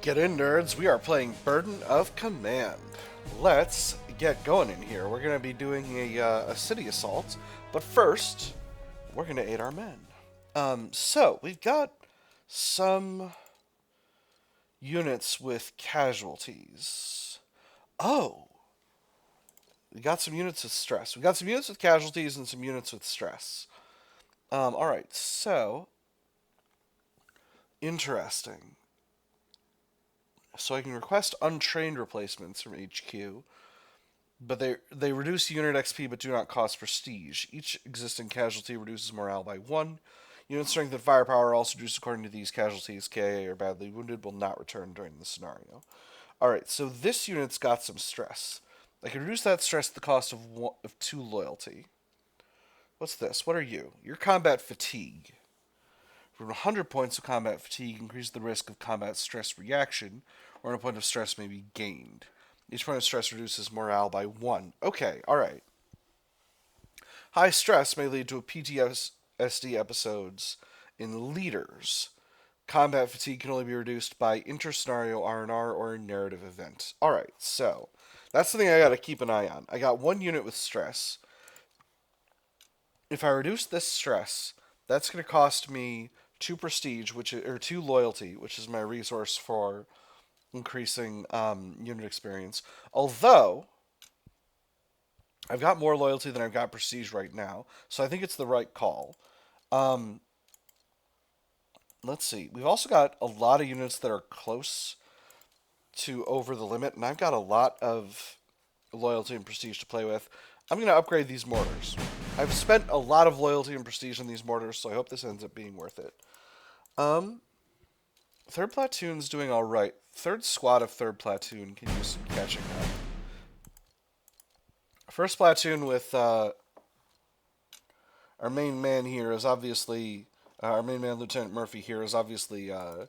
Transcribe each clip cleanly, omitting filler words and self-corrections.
Get in, nerds. We are playing Burden of Command. Let's get going in here. We're going to be doing a city assault, but first, we're going to aid our men. So, we've got some units with casualties. Oh, we got some units with stress. We got some units with casualties and some units with stress. Alright, so, interesting. So I can request untrained replacements from HQ, but they reduce unit XP but do not cost prestige. Each existing casualty reduces morale by 1. Unit strength and firepower are also reduced according to these casualties. KIA or badly wounded will not return during the scenario. Alright, so this unit's got some stress. I can reduce that stress at the cost of 2 loyalty. What's this? What are you? You're combat fatigue. For 100 points of combat fatigue, increase the risk of combat stress reaction, or a point of stress may be gained. Each point of stress reduces morale by 1. Okay, alright. High stress may lead to PTSD episodes in leaders. Combat fatigue can only be reduced by inter-scenario R&R or a narrative event. Alright, so that's something I gotta keep an eye on. I got 1 unit with stress. If I reduce this stress, that's gonna cost me 2 prestige, or 2 loyalty, which is my resource for increasing unit experience. Although I've got more loyalty than I've got prestige right now, so I think it's the right call. Let's see. We've also got a lot of units that are close to over the limit, and I've got a lot of loyalty and prestige to play with. I'm going to upgrade these mortars. I've spent a lot of loyalty and prestige on these mortars, so I hope this ends up being worth it. Third platoon's doing alright. Third squad of third platoon can use some catching up. First platoon with our main man here is obviously... our main man, Lieutenant Murphy, here is obviously... I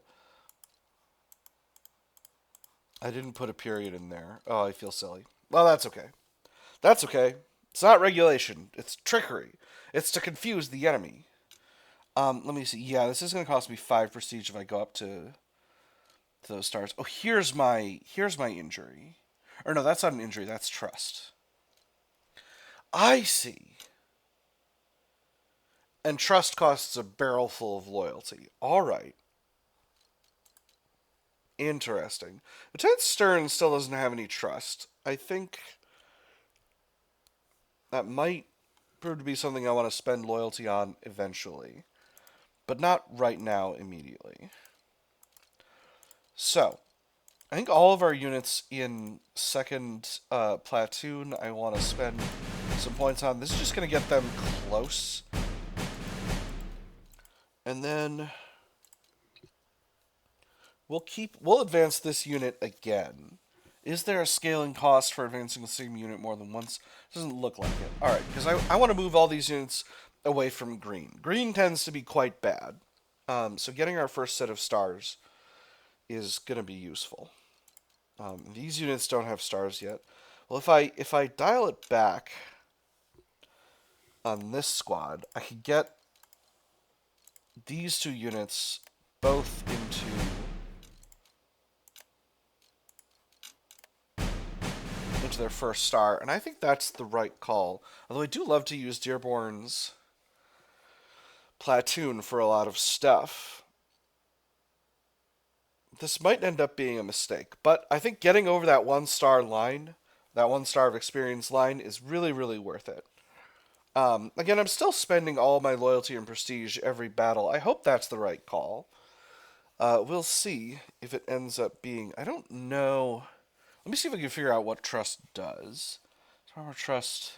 didn't put a period in there. Oh, I feel silly. Well, that's okay. That's okay. It's not regulation. It's trickery. It's to confuse the enemy. Let me see. Yeah, this is going to cost me 5 prestige if I go up to those stars. Oh, here's my injury. Or no, that's not an injury. That's trust. I see. And trust costs a barrel full of loyalty. All right. Interesting. Lieutenant Stern still doesn't have any trust. I think that might prove to be something I want to spend loyalty on eventually. But not right now, immediately. So, I think all of our units in second platoon I want to spend some points on. This is just going to get them close. And then we'll advance this unit again. Is there a scaling cost for advancing the same unit more than once? Doesn't look like it. Alright, because I want to move all these units away from green. Green tends to be quite bad. So getting our first set of stars is going to be useful. These units don't have stars yet. Well, if I dial it back on this squad, I could get these 2 units both into their first star, and I think that's the right call. Although I do love to use Dearborn's platoon for a lot of stuff. This might end up being a mistake, but I think getting over that 1-star line, that 1 star of experience line, is really, really worth it. Again, I'm still spending all my loyalty and prestige every battle. I hope that's the right call. We'll see if it ends up being... I don't know... Let me see if I can figure out what trust does. Armor trust...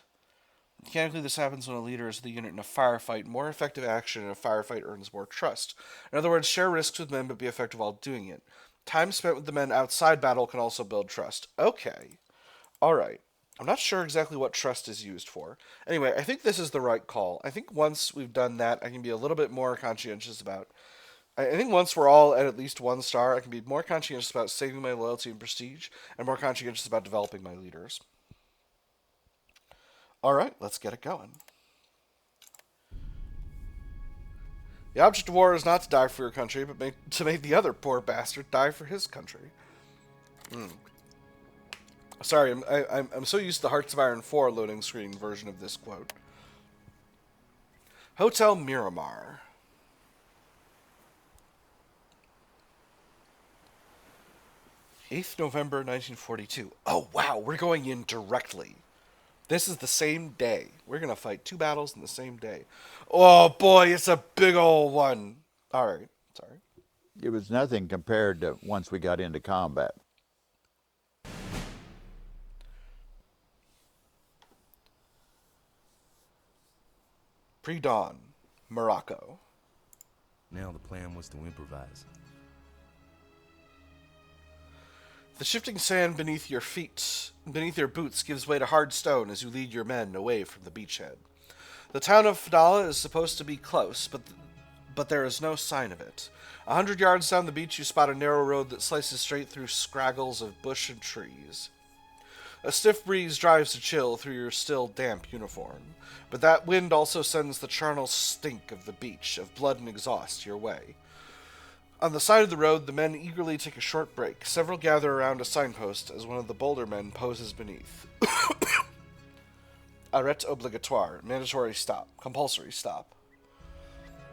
Mechanically, this happens when a leader is the unit in a firefight. More effective action in a firefight earns more trust. In other words, share risks with men but be effective while doing it. Time spent with the men outside battle can also build trust. Okay. Alright. I'm not sure exactly what trust is used for. Anyway, I think this is the right call. I think once we've done that, I can be a little bit more conscientious about... I think once we're all at least 1 star, I can be more conscientious about saving my loyalty and prestige, and more conscientious about developing my leaders. Alright, let's get it going. The object of war is not to die for your country, but to make the other poor bastard die for his country. Sorry, I'm so used to the Hearts of Iron 4 loading screen version of this quote. Hotel Miramar. November 8th, 1942. Oh, wow, we're going in directly. This is the same day. We're going to fight 2 battles in the same day. Oh, boy, it's a big old one. All right, sorry. It was nothing compared to once we got into combat. Pre-dawn, Morocco. Now the plan was to improvise. The shifting sand beneath your boots, gives way to hard stone as you lead your men away from the beachhead. The town of Fedala is supposed to be close, but there is no sign of it. 100 yards down the beach, you spot a narrow road that slices straight through scraggles of bush and trees. A stiff breeze drives a chill through your still damp uniform, but that wind also sends the charnel stink of the beach, of blood and exhaust, your way. On the side of the road, the men eagerly take a short break. Several gather around a signpost as one of the bolder men poses beneath. Arrêt obligatoire, mandatory stop, compulsory stop.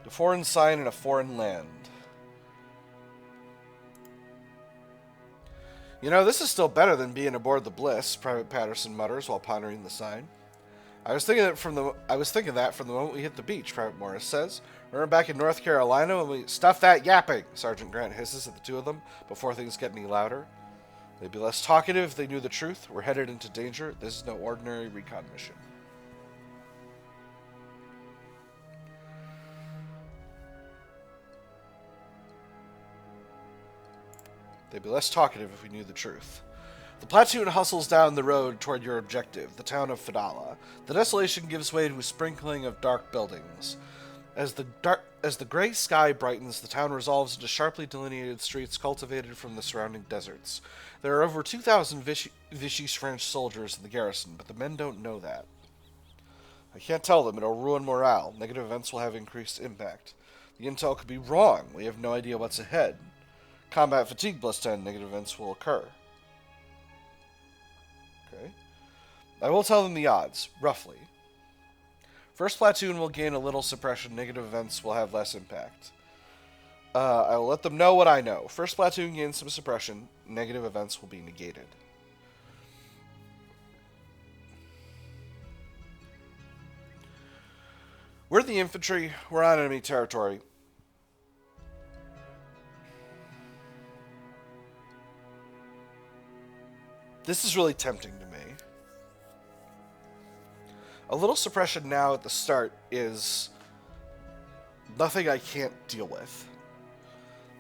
A foreign sign in a foreign land. You know, this is still better than being aboard the Bliss, Private Patterson mutters while pondering the sign. I was thinking that from the moment we hit the beach, Private Morris says. Remember back in North Carolina when we... Stuff that yapping, Sergeant Grant hisses at the two of them before things get any louder. They'd be less talkative if they knew the truth. We're headed into danger. This is no ordinary recon mission. They'd be less talkative if we knew the truth. The platoon hustles down the road toward your objective, the town of Fedala. The desolation gives way to a sprinkling of dark buildings. As the gray sky brightens, the town resolves into sharply delineated streets cultivated from the surrounding deserts. There are over 2,000 Vichy French soldiers in the garrison, but the men don't know that. I can't tell them. It'll ruin morale. Negative events will have increased impact. The intel could be wrong. We have no idea what's ahead. Combat fatigue plus 10. Negative events will occur. Okay. I will tell them the odds, roughly. First platoon will gain a little suppression. Negative events will have less impact. I will let them know what I know. First platoon gains some suppression. Negative events will be negated. We're the infantry. We're on enemy territory. This is really tempting to me. A little suppression now at the start is nothing I can't deal with.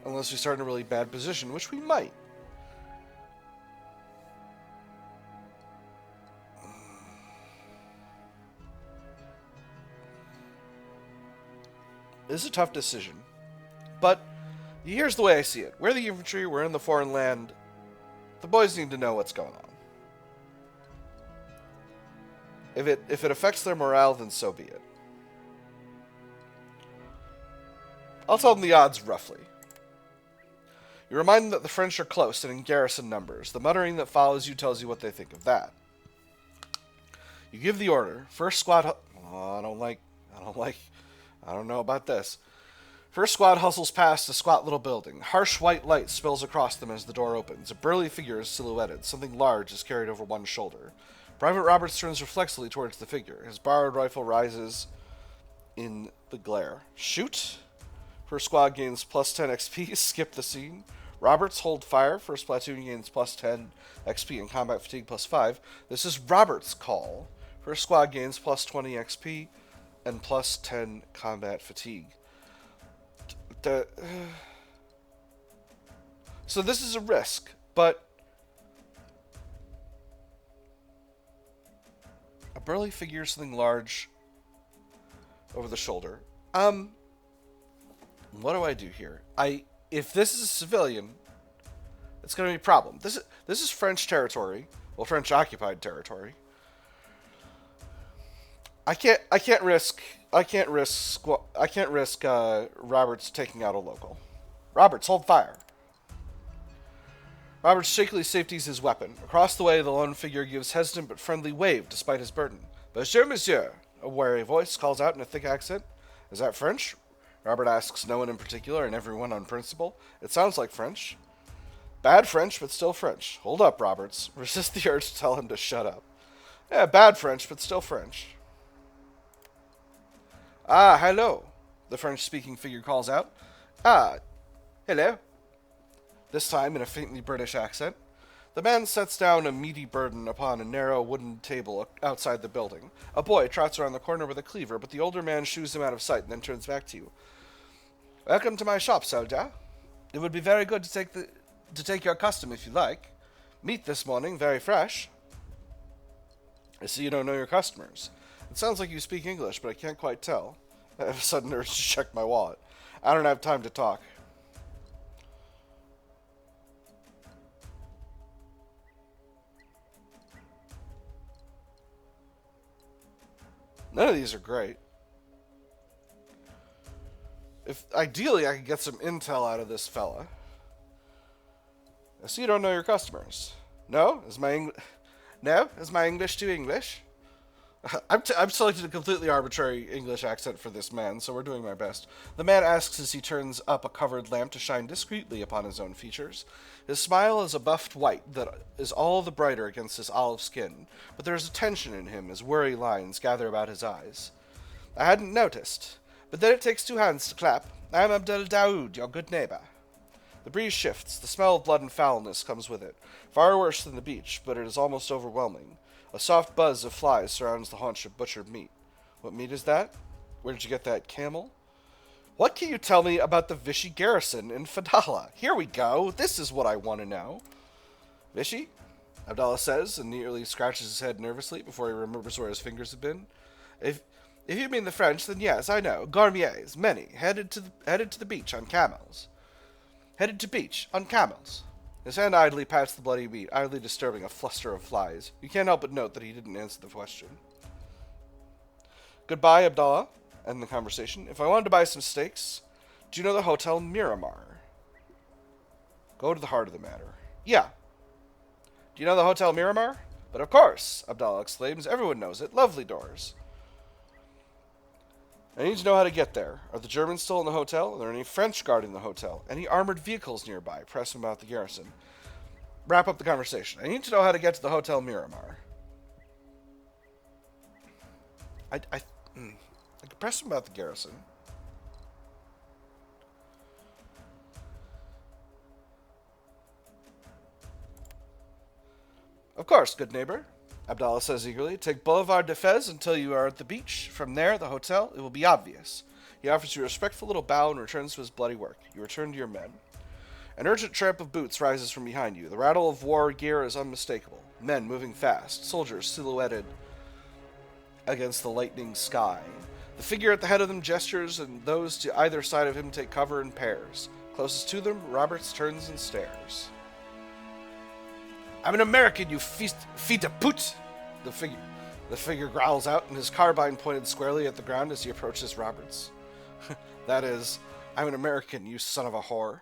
Unless we start in a really bad position, which we might. This is a tough decision. But here's the way I see it. We're the infantry, we're in the foreign land. The boys need to know what's going on. If it affects their morale, then so be it. I'll tell them the odds roughly. You remind them that the French are close and in garrison numbers. The muttering that follows you tells you what they think of that. You give the order. First squad... I don't know about this. First squad hustles past a squat little building. Harsh white light spills across them as the door opens. A burly figure is silhouetted. Something large is carried over one shoulder. Private Roberts turns reflexively towards the figure. His borrowed rifle rises in the glare. Shoot! First squad gains plus 10 XP. Skip the scene. Roberts, hold fire. First platoon gains plus 10 XP and combat fatigue plus 5. This is Roberts' call. First squad gains plus 20 XP and plus 10 combat fatigue. So this is a risk, but a burly figure, something large over the shoulder. What do I do here? If this is a civilian, it's going to be a problem. This is French territory, well, French occupied territory. I can't risk Roberts taking out a local. Roberts, hold fire. Roberts shakily safeties his weapon. Across the way, the lone figure gives hesitant but friendly wave despite his burden. Monsieur, monsieur, a wary voice calls out in a thick accent. Is that French? Robert asks no one in particular and everyone on principle. It sounds like French. Bad French, but still French. Hold up, Roberts. Resist the urge to tell him to shut up. Yeah, bad French, but still French. Ah, hello, the French-speaking figure calls out. Ah, hello. This time in a faintly British accent. The man sets down a meaty burden upon a narrow wooden table outside the building. A boy trots around the corner with a cleaver, but the older man shoos him out of sight and then turns back to you. Welcome to my shop, soldier. It would be very good to take your custom if you like. Meat this morning, very fresh. I see you don't know your customers. It sounds like you speak English, but I can't quite tell. I have a sudden urge to check my wallet. I don't have time to talk. None of these are great. If ideally I could get some intel out of this fella. I see you don't know your customers. No? Is my English too English? I've selected a completely arbitrary English accent for this man, so we're doing my best. The man asks as he turns up a covered lamp to shine discreetly upon his own features. His smile is a buffed white that is all the brighter against his olive skin, but there is a tension in him as worry lines gather about his eyes. I hadn't noticed, but then it takes two hands to clap. I am Abdallah, your good neighbor. The breeze shifts. The smell of blood and foulness comes with it. Far worse than the beach, but it is almost overwhelming. A soft buzz of flies surrounds the haunch of butchered meat. What meat is that? Where did you get that, camel? What can you tell me about the Vichy garrison in Fedala? Here we go. This is what I want to know. Vichy? Abdallah says, and nearly scratches his head nervously before he remembers where his fingers have been. If you mean the French, then yes, I know. Garmiers, many, headed to the beach on camels. Headed to beach on camels. His hand idly pats the bloody meat, idly disturbing a fluster of flies. You can't help but note that he didn't answer the question. Goodbye, Abdallah. End the conversation. If I wanted to buy some steaks, do you know the Hotel Miramar? Go to the heart of the matter. Yeah. Do you know the Hotel Miramar? But of course, Abdallah exclaims. Everyone knows it. Lovely doors. I need to know how to get there. Are the Germans still in the hotel? Are there any French guarding the hotel? Any armored vehicles nearby? Press him about the garrison. Wrap up the conversation. I need to know how to get to the Hotel Miramar. I could press him about the garrison. Of course, good neighbor. Abdallah says eagerly. Take Boulevard de Fez until you are at the beach. From there, the hotel, it will be obvious. He offers you a respectful little bow and returns to his bloody work. You return to your men. An urgent tramp of boots rises from behind you. The rattle of war gear is unmistakable. Men moving fast. Soldiers silhouetted against the lightning sky. The figure at the head of them gestures, and those to either side of him take cover in pairs. Closest to them, Roberts turns and stares. I'm an American, you feet de pute! The figure growls out, and his carbine pointed squarely at the ground as he approaches Roberts. That is, I'm an American, you son of a whore.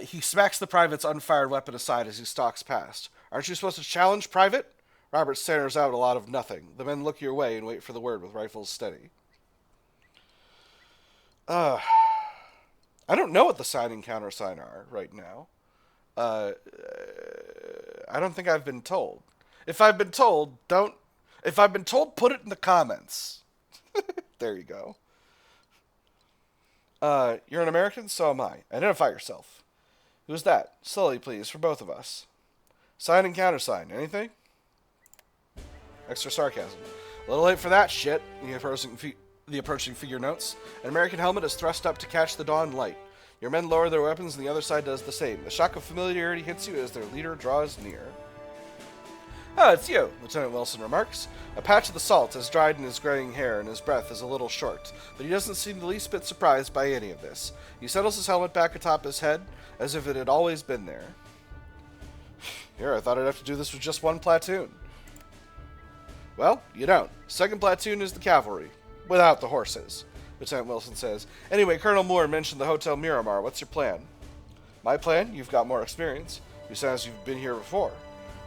He smacks the private's unfired weapon aside as he stalks past. Aren't you supposed to challenge, Private? Roberts stares out a lot of nothing. The men look your way and wait for the word with rifles steady. I don't know what the sign and countersign are right now. I don't think I've been told. If I've been told, put it in the comments. There you go. You're an American? So am I. Identify yourself. Who's that? Slowly, please, for both of us. Sign and countersign. Anything? Extra sarcasm. A little late for that shit, the approaching figure notes. An American helmet is thrust up to catch the dawn light. Your men lower their weapons and the other side does the same. The shock of familiarity hits you as their leader draws near. Ah, it's you, Lieutenant Wilson remarks. A patch of the salt has dried in his graying hair and his breath is a little short, but he doesn't seem the least bit surprised by any of this. He settles his helmet back atop his head as if it had always been there. Here, I thought I'd have to do this with just one platoon. Well, you don't. Second platoon is the cavalry, without the horses, Lieutenant Wilson says. Anyway, Colonel Moore mentioned the Hotel Miramar. What's your plan? My plan? You've got more experience. You sound as you've been here before.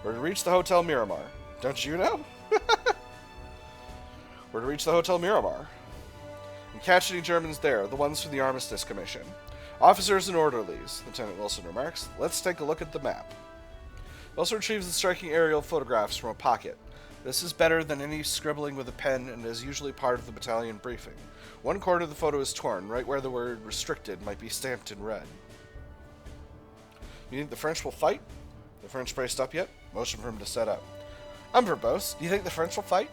We're to reach the Hotel Miramar. Don't you know? We're to reach the Hotel Miramar and catch any Germans there, the ones from the Armistice Commission. Officers and orderlies, Lieutenant Wilson remarks. Let's take a look at the map. Wilson retrieves the striking aerial photographs from a pocket. This is better than any scribbling with a pen and is usually part of the battalion briefing. One corner of the photo is torn, right where the word restricted might be stamped in red. You think the French will fight? The French braced up yet? Motion for him to set up. I'm verbose. Do you think the French will fight?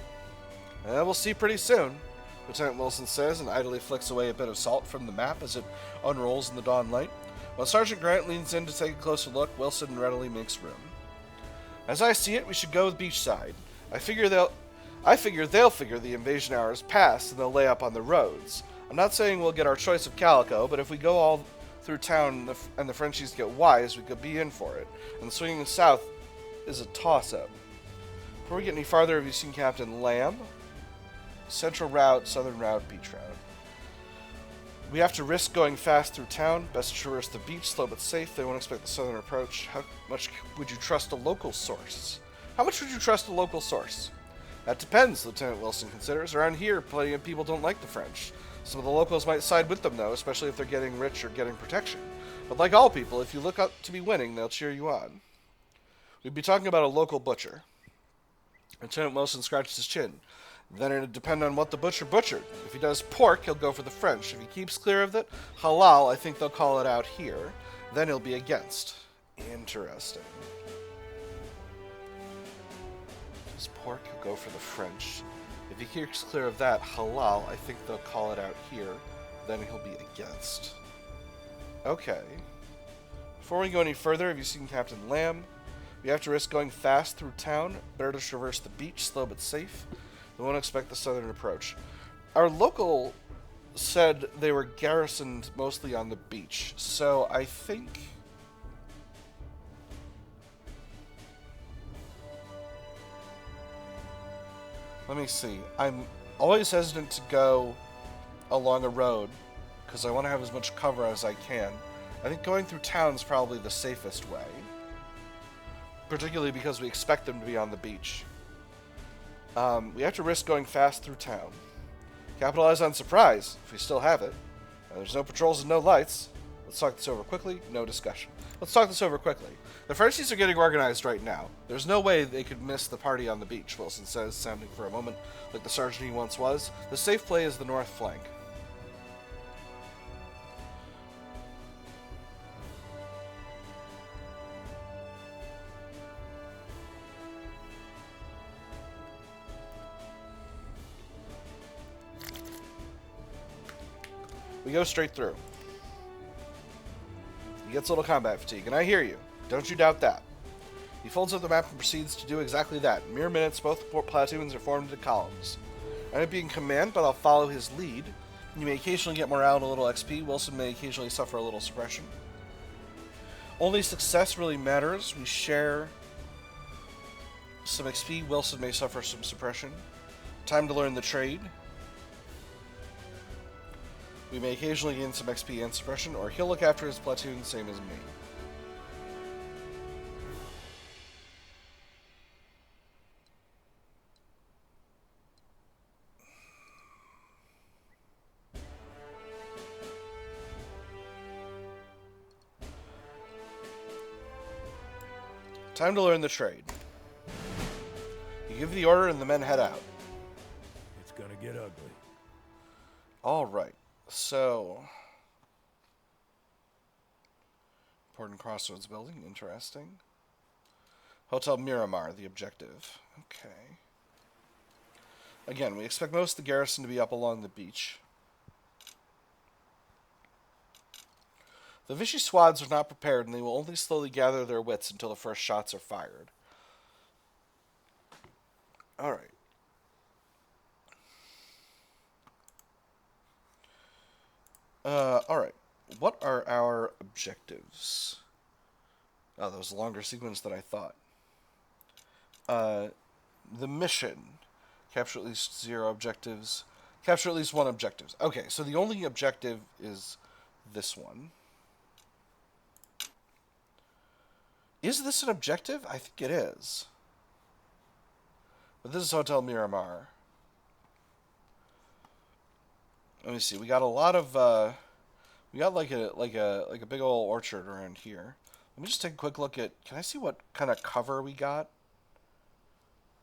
We'll see pretty soon, Lieutenant Wilson says and idly flicks away a bit of salt from the map as it unrolls in the dawn light. While Sergeant Grant leans in to take a closer look, Wilson readily makes room. As I see it, we should go with beachside. I figure they'll figure the invasion hours past and they'll lay up on the roads. I'm not saying we'll get our choice of calico, but if we go all through town and the Frenchies get wise, we could be in for it. And swinging south is a toss-up. Before we get any farther, have you seen Captain Lamb? Central route, southern route, beach route. We have to risk going fast through town. Best to traverse the beach, slow but safe. They won't expect the southern approach. How much would you trust a local source? How much would you trust a local source? That depends, Lieutenant Wilson considers. Around here, plenty of people don't like the French. Some of the locals might side with them, though, especially if they're getting rich or getting protection. But like all people, if you look up to be winning, they'll cheer you on. We'd be talking about a local butcher. Lieutenant Wilson scratches his chin. Then it'd depend on what the butcher butchered. If he does pork, he'll go for the French. If he keeps clear of it, halal, I think they'll call it out here. Then he'll be against. Interesting. Does pork, he'll go for the French. If he keeps clear of that, halal, I think they'll call it out here. Then he'll be against. Okay. Before we go any further, have you seen Captain Lamb? We have to risk going fast through town. Better to traverse the beach, slow but safe. They won't expect the southern approach. Our local said they were garrisoned mostly on the beach, so I think... Let me see. I'm always hesitant to go along a road because I want to have as much cover as I can. I think going through town is probably the safest way, particularly because we expect them to be on the beach. We have to risk going fast through town. Capitalize on surprise, if we still have it. There's no patrols and no lights. Let's talk this over quickly. No discussion. Let's talk this over quickly. The Frenchies are getting organized right now. There's no way they could miss the party on the beach, Wilson says, sounding for a moment like the sergeant he once was. The safe play is the north flank. We go straight through. He gets a little combat fatigue, and I hear you. Don't you doubt that. He folds up the map and proceeds to do exactly that. Mere minutes, both platoons are formed into columns. I might be in command, but I'll follow his lead. You may occasionally get morale and a little XP. Wilson may occasionally suffer a little suppression. Only success really matters. We share some XP. Wilson may suffer some suppression. Time to learn the trade. We may occasionally gain some XP and suppression, or he'll look after his platoon, same as me. Time to learn the trade. You give the order and the men head out. It's gonna get ugly. Alright, so... Important crossroads building, interesting. Hotel Miramar, the objective. Okay. Again, we expect most of the garrison to be up along the beach. The Vichy squads are not prepared, and they will only slowly gather their wits until the first shots are fired. Alright. Alright. What are our objectives? Oh, that was a longer sequence than I thought. The mission. Capture at least 0 objectives. Capture at least 1 objective. Okay, so the only objective is this one. Is this an objective? I think it is. But this is Hotel Miramar. Let me see. We got a lot of we got like a big old orchard around here. Let me just take a quick look at. Can I see what kind of cover we got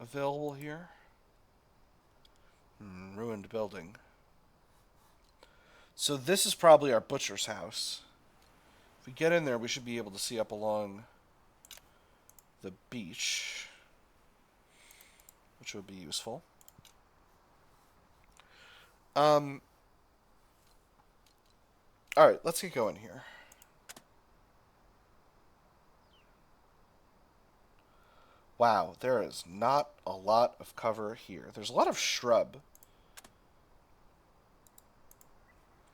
available here? Ruined building. So this is probably our butcher's house. If we get in there, we should be able to see up along the beach, which would be useful. All right, let's get going here. Wow, there is not a lot of cover here. There's a lot of shrub.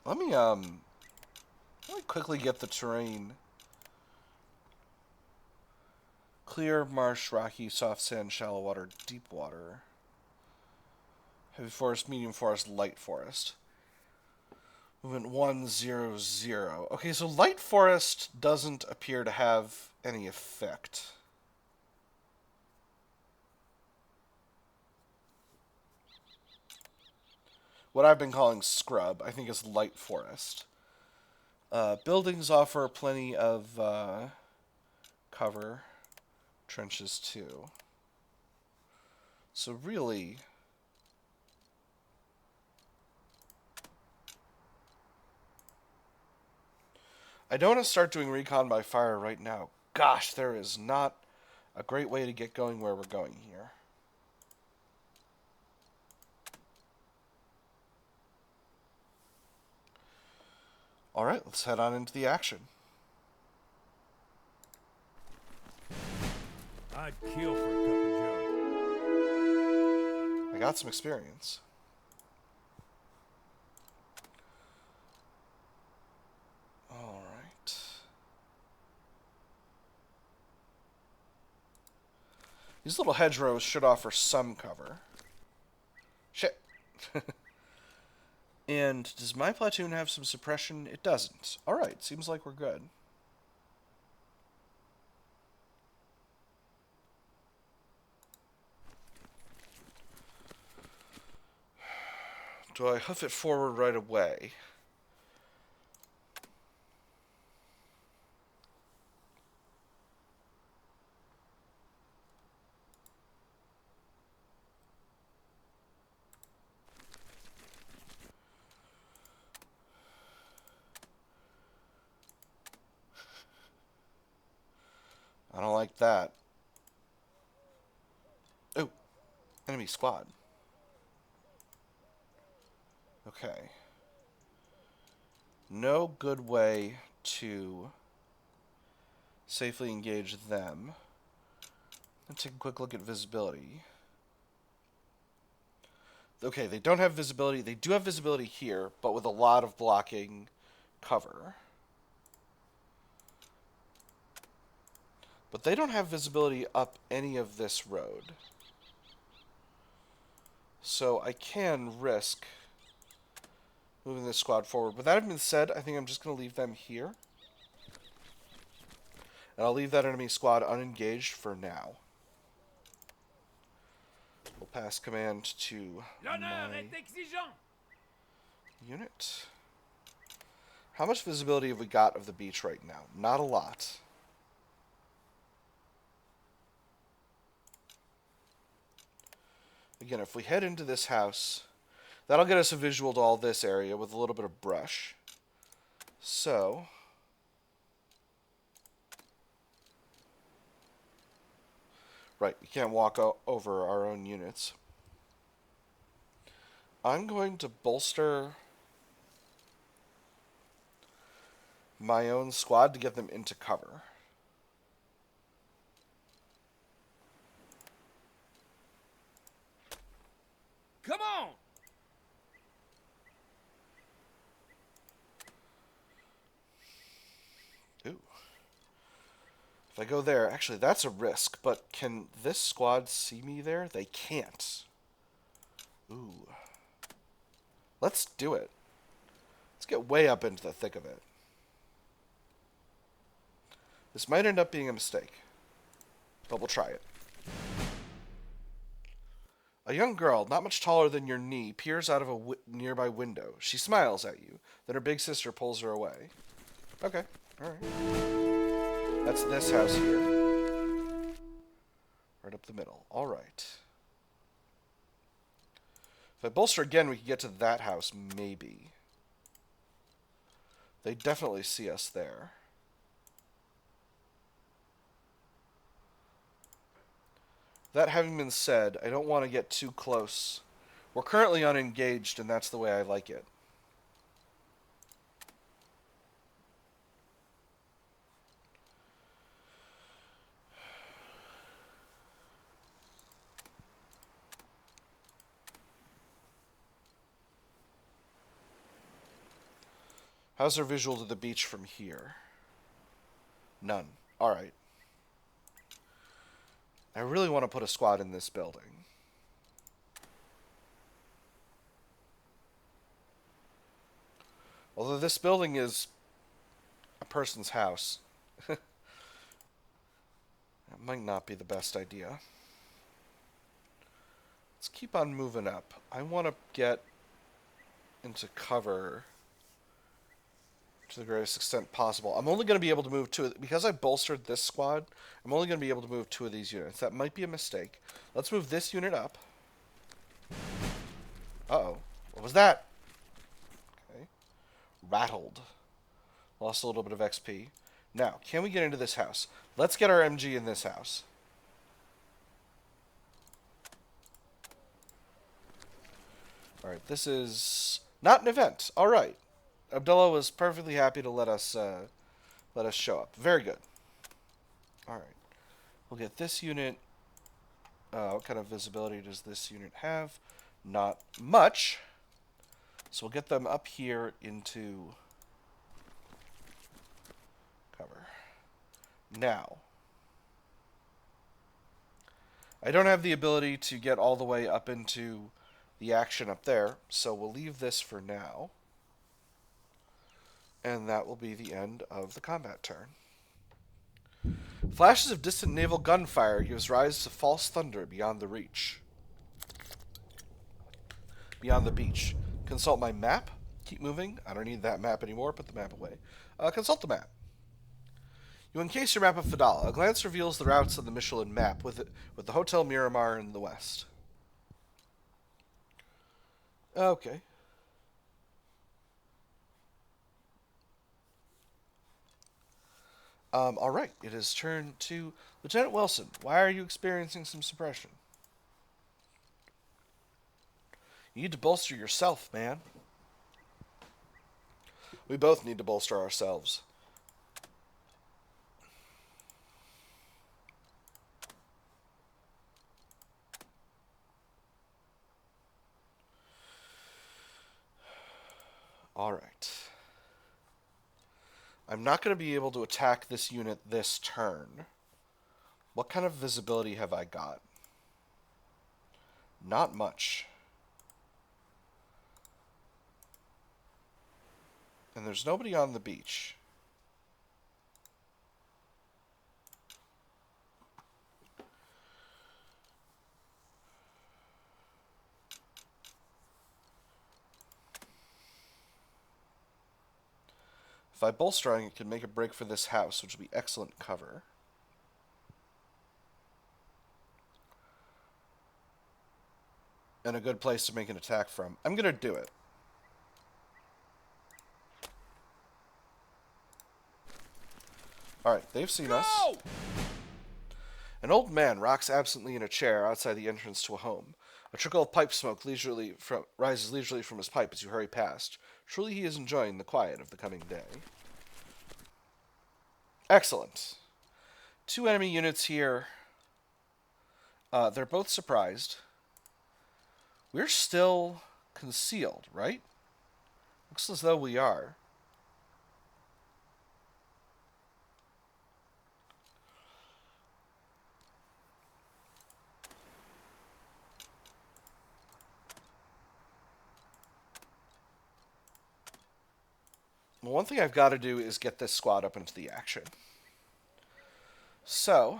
Let me quickly get the terrain. Clear, marsh, rocky, soft sand, shallow water, deep water. Heavy forest, medium forest, light forest. Movement 100. Okay, so light forest doesn't appear to have any effect. What I've been calling scrub, I think is light forest. Buildings offer plenty of cover. Trenches too. So really, I don't want to start doing recon by fire right now. Gosh, there is not a great way to get going where we're going here. All right, let's head on into the action. I'd kill for a cup of joe. I got some experience. All right. These little hedgerows should offer some cover. Shit. And does my platoon have some suppression? It doesn't. All right, seems like we're good. Do I hoof it forward right away? I don't like that. Oh, enemy squad. Okay. No good way to safely engage them. Let's take a quick look at visibility. Okay, they don't have visibility. They do have visibility here, but with a lot of blocking cover. But they don't have visibility up any of this road. So I can risk moving this squad forward. With that having been said, I think I'm just going to leave them here. And I'll leave that enemy squad unengaged for now. We'll pass command to my unit. How much visibility have we got of the beach right now? Not a lot. Again, if we head into this house, that'll get us a visual to all this area with a little bit of brush. So, right, we can't walk over our own units. I'm going to bolster my own squad to get them into cover. Come on! Ooh. If I go there, actually, that's a risk, but can this squad see me there? They can't. Ooh. Let's do it. Let's get way up into the thick of it. This might end up being a mistake, but we'll try it. A young girl, not much taller than your knee, peers out of a nearby window. She smiles at you. Then her big sister pulls her away. Okay, alright. That's this house here. Right up the middle. Alright. If I bolster again, we can get to that house, maybe. They definitely see us there. That having been said, I don't want to get too close. We're currently unengaged, and that's the way I like it. How's our visual to the beach from here? None. Alright. I really want to put a squad in this building. Although this building is a person's house, that might not be the best idea. Let's keep on moving up. I want to get into cover to the greatest extent possible. I'm only going to be able to move two, because I bolstered this squad, I'm only going to be able to move 2 of these units. That might be a mistake. Let's move this unit up. Uh-oh. What was that? Okay. Rattled. Lost a little bit of XP. Now, can we get into this house? Let's get our MG in this house. Alright, this is not an event. Alright. Abdallah was perfectly happy to let us show up. Very good. Alright. We'll get this unit. What kind of visibility does this unit have? Not much. So we'll get them up here into cover. Now, I don't have the ability to get all the way up into the action up there, so we'll leave this for now. And that will be the end of the combat turn. Flashes of distant naval gunfire gives rise to false thunder beyond the reach. Beyond the beach. Consult my map. Keep moving. I don't need that map anymore. Put the map away. Consult the map. You encase your map of Fedala. A glance reveals the routes of the Michelin map, with the Hotel Miramar in the west. Okay. Alright, it is turn to Lieutenant Wilson. Why are you experiencing some suppression? You need to bolster yourself, man. We both need to bolster ourselves. Alright. I'm not going to be able to attack this unit this turn. What kind of visibility have I got? Not much. And there's nobody on the beach. If I bolster, I can make a break for this house, which will be excellent cover. And a good place to make an attack from. I'm going to do it. Alright, they've seen us. An old man rocks absently in a chair outside the entrance to a home. A trickle of pipe smoke rises leisurely from his pipe as you hurry past. Truly he is enjoying the quiet of the coming day. Excellent. 2 enemy units here. They're both surprised. We're still concealed, right? Looks as though we are. One thing I've got to do is get this squad up into the action. So,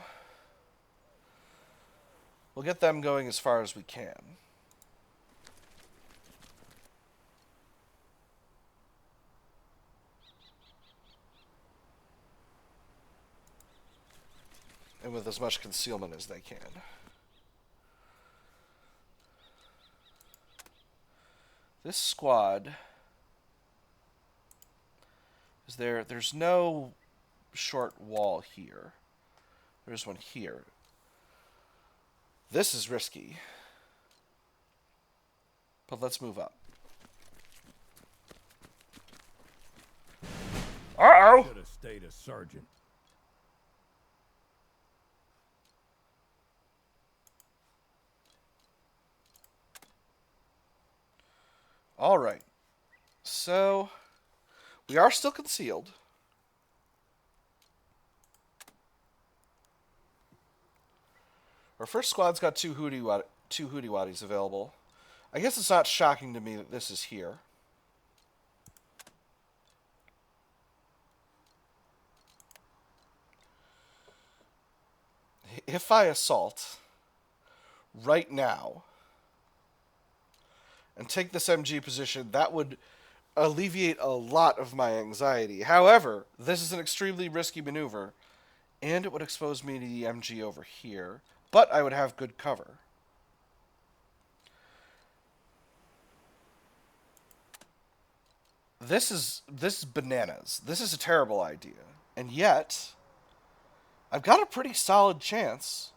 we'll get them going as far as we can. And with as much concealment as they can. This squad is there. There's no short wall here. There's one here. This is risky. But let's move up. Uh-oh! Should have stayed a sergeant. All right. So, we are still concealed. Our first squad's got two Hootie Waddies available. I guess it's not shocking to me that this is here. If I assault right now and take this MG position, that would alleviate a lot of my anxiety. However, this is an extremely risky maneuver, and it would expose me to the MG over here, but I would have good cover. This is bananas. This is a terrible idea. And yet, I've got a pretty solid chance.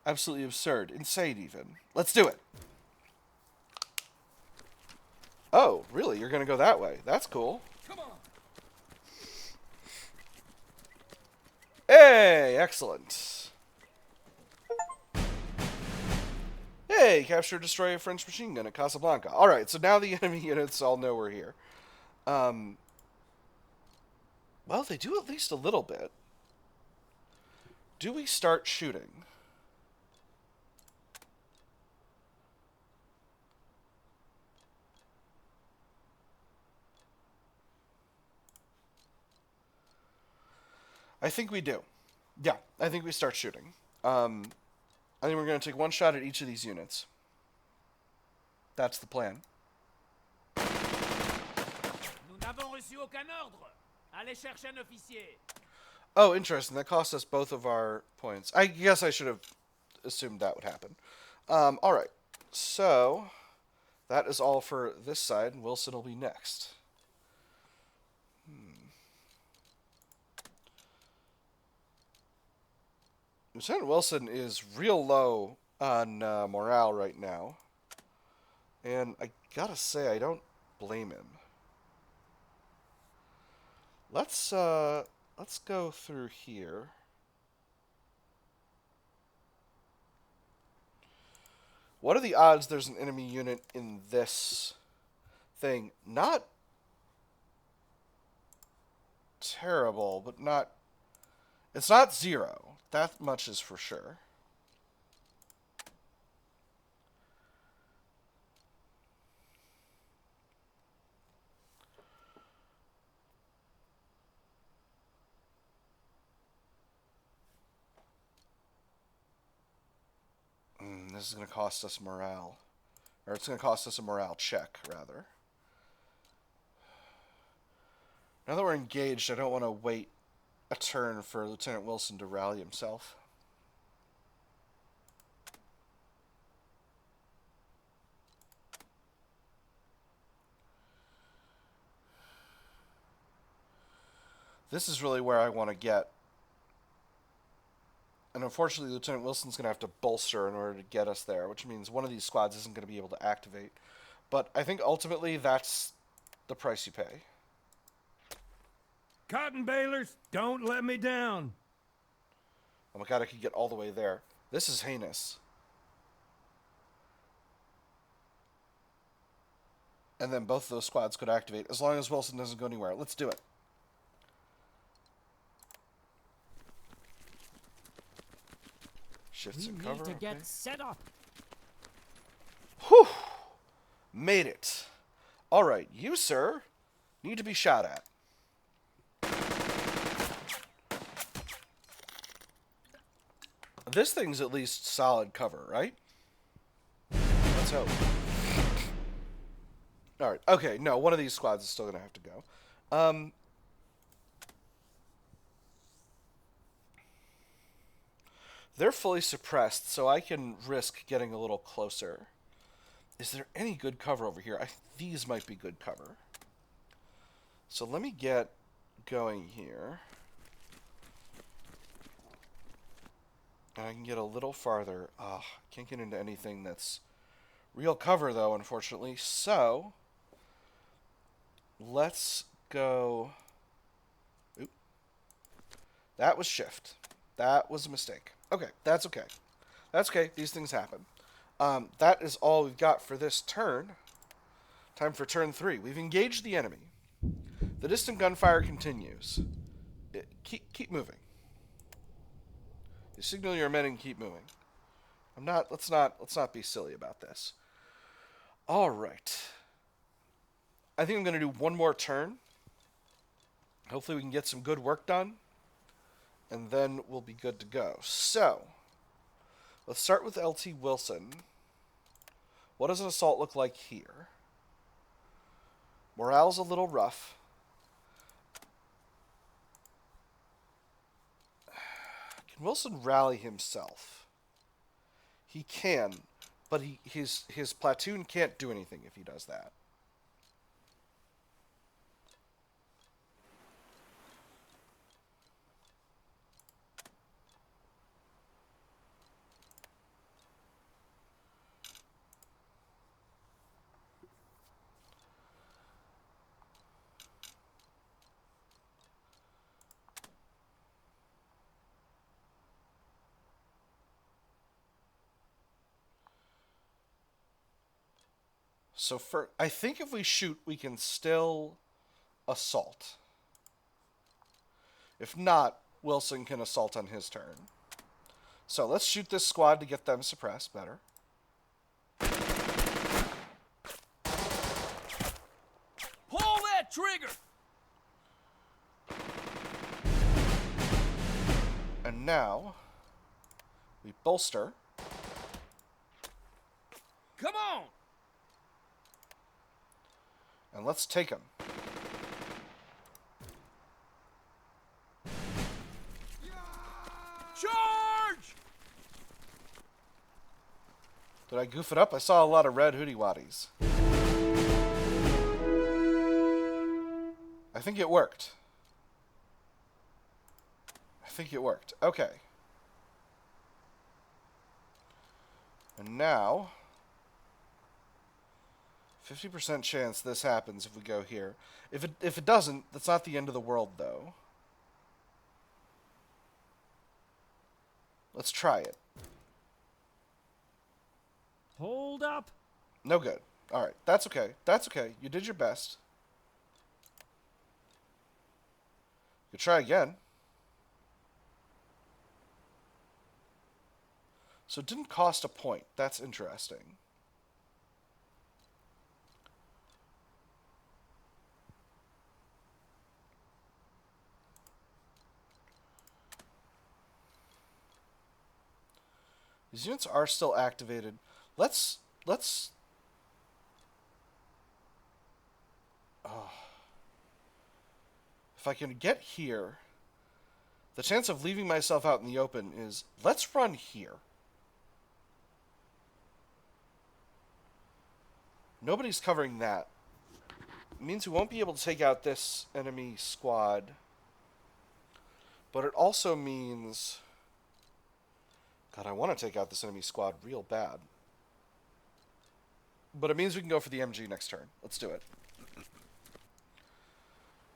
Absolutely absurd. Insane, even. Let's do it. Oh, really? You're going to go that way? That's cool. Come on. Hey, excellent. Hey, capture, destroy a French machine gun at Casablanca. All right, so now the enemy units all know we're here. Well, they do at least a little bit. Do we start shooting? I think we do. Yeah, I think we start shooting. I think we're going to take one shot at each of these units. That's the plan. Nous n'avons reçu aucun ordre. Allez chercher un officier. Oh, interesting. That cost us both of our points. I guess I should have assumed that would happen. All right. So, that is all for this side, and Wilson will be next. Lieutenant Wilson is real low on morale right now. And I gotta say, I don't blame him. Let's go through here. What are the odds there's an enemy unit in this thing? Not terrible, but not... It's not zero. That much is for sure. This is going to cost us morale. Or it's going to cost us a morale check, rather. Now that we're engaged, I don't want to wait a turn for Lieutenant Wilson to rally himself. This is really where I want to get. And unfortunately, Lieutenant Wilson's going to have to bolster in order to get us there, which means one of these squads isn't going to be able to activate. But I think ultimately that's the price you pay. Cottonbalers, don't let me down. Oh my god, I could get all the way there. This is heinous. And then both of those squads could activate, as long as Wilson doesn't go anywhere. Let's do it. Shifts and cover. We need to Okay. get set up. Whew! Made it. Alright, you, sir, need to be shot at. This thing's at least solid cover, right? Let's hope. Alright, okay, no, one of these squads is still going to have to go. They're fully suppressed, so I can risk getting a little closer. Is there any good cover over here? These might be good cover. So let me get going here. And I can get a little farther. Can't get into anything that's real cover, though, unfortunately. So, let's go... Oop. That was shift. That was a mistake. Okay, that's okay. That's okay. These things happen. That is all we've got for this turn. Time for turn 3. We've engaged the enemy. The distant gunfire continues. Keep moving. You signal your men and keep moving. Let's not be silly about this. All right. I think I'm going to do one more turn. Hopefully we can get some good work done. And then we'll be good to go. So, let's start with LT Wilson. What does an assault look like here? Morale's a little rough. Can Wilson rally himself? He can, but his platoon can't do anything if he does that. So I think if we shoot, we can still assault. If not, Wilson can assault on his turn. So let's shoot this squad to get them suppressed better. Pull that trigger! And now, we bolster. Come on! And let's take him. Charge! Did I goof it up? I saw a lot of red hootie waddies. I think it worked. Okay. And now, 50% chance this happens if we go here. If it doesn't, that's not the end of the world, though. Let's try it. Hold up. No good. Alright, that's okay. That's okay. You did your best. You try again. So it didn't cost a point. That's interesting. These units are still activated. Let's if I can get here, the chance of leaving myself out in the open is, let's run here. Nobody's covering that. It means we won't be able to take out this enemy squad. But it also means... God, I want to take out this enemy squad real bad. But it means we can go for the MG next turn. Let's do it.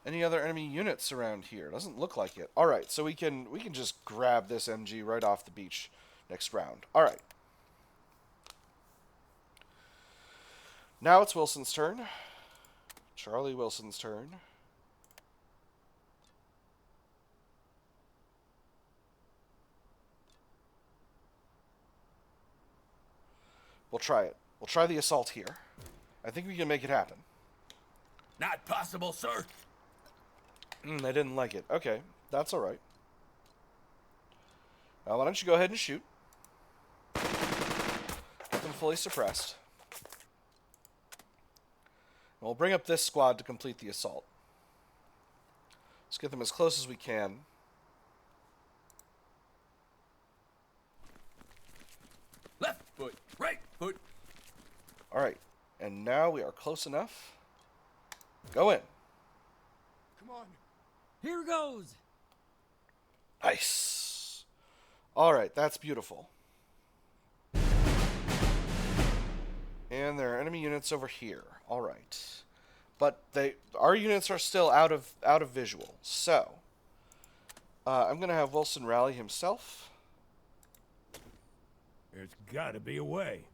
Any other enemy units around here? Doesn't look like it. Alright, so we can just grab this MG right off the beach next round. Alright. Now it's Wilson's turn. Charlie Wilson's turn. We'll try it. We'll try the assault here. I think we can make it happen. Not possible, sir. They didn't like it. Okay, that's all right. Why don't you go ahead and shoot? Get them fully suppressed. And we'll bring up this squad to complete the assault. Let's get them as close as we can. Left foot, right foot. All right, and now we are close enough. Go in. Come on. Here goes. Nice. All right, that's beautiful. And there are enemy units over here. All right, but our units are still out of visual. So I'm gonna have Wilson rally himself, There's got to be a way.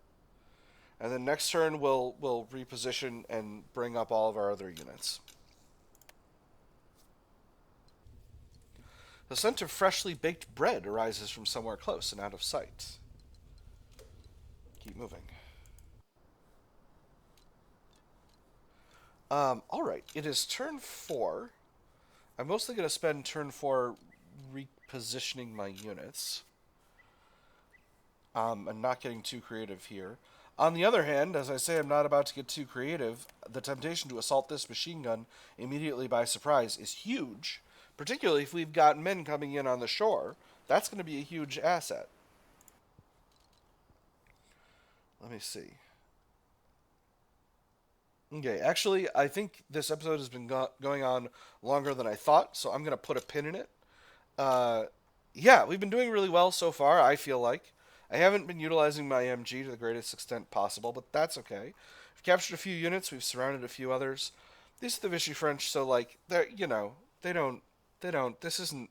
and then next turn we'll reposition and bring up all of our other units. The scent of freshly baked bread arises from somewhere close and out of sight. Keep moving. Alright, it is turn 4. I'm mostly going to spend turn 4 repositioning my units. And not getting too creative here. On the other hand, as I say, I'm not about to get too creative. The temptation to assault this machine gun immediately by surprise is huge. Particularly if we've got men coming in on the shore. That's going to be a huge asset. Let me see. Okay, actually, I think this episode has been going on longer than I thought, so I'm going to put a pin in it. Yeah, we've been doing really well so far, I feel like. I haven't been utilizing my MG to the greatest extent possible, but that's okay. We've captured a few units, we've surrounded a few others. These are the Vichy French, so, like, they're, this isn't,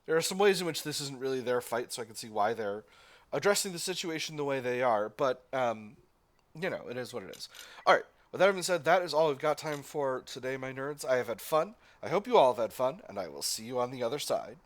there are some ways in which this isn't really their fight, so I can see why they're addressing the situation the way they are, but, it is what it is. Alright. With that being said, that is all we've got time for today, my nerds. I have had fun. I hope you all have had fun, and I will see you on the other side.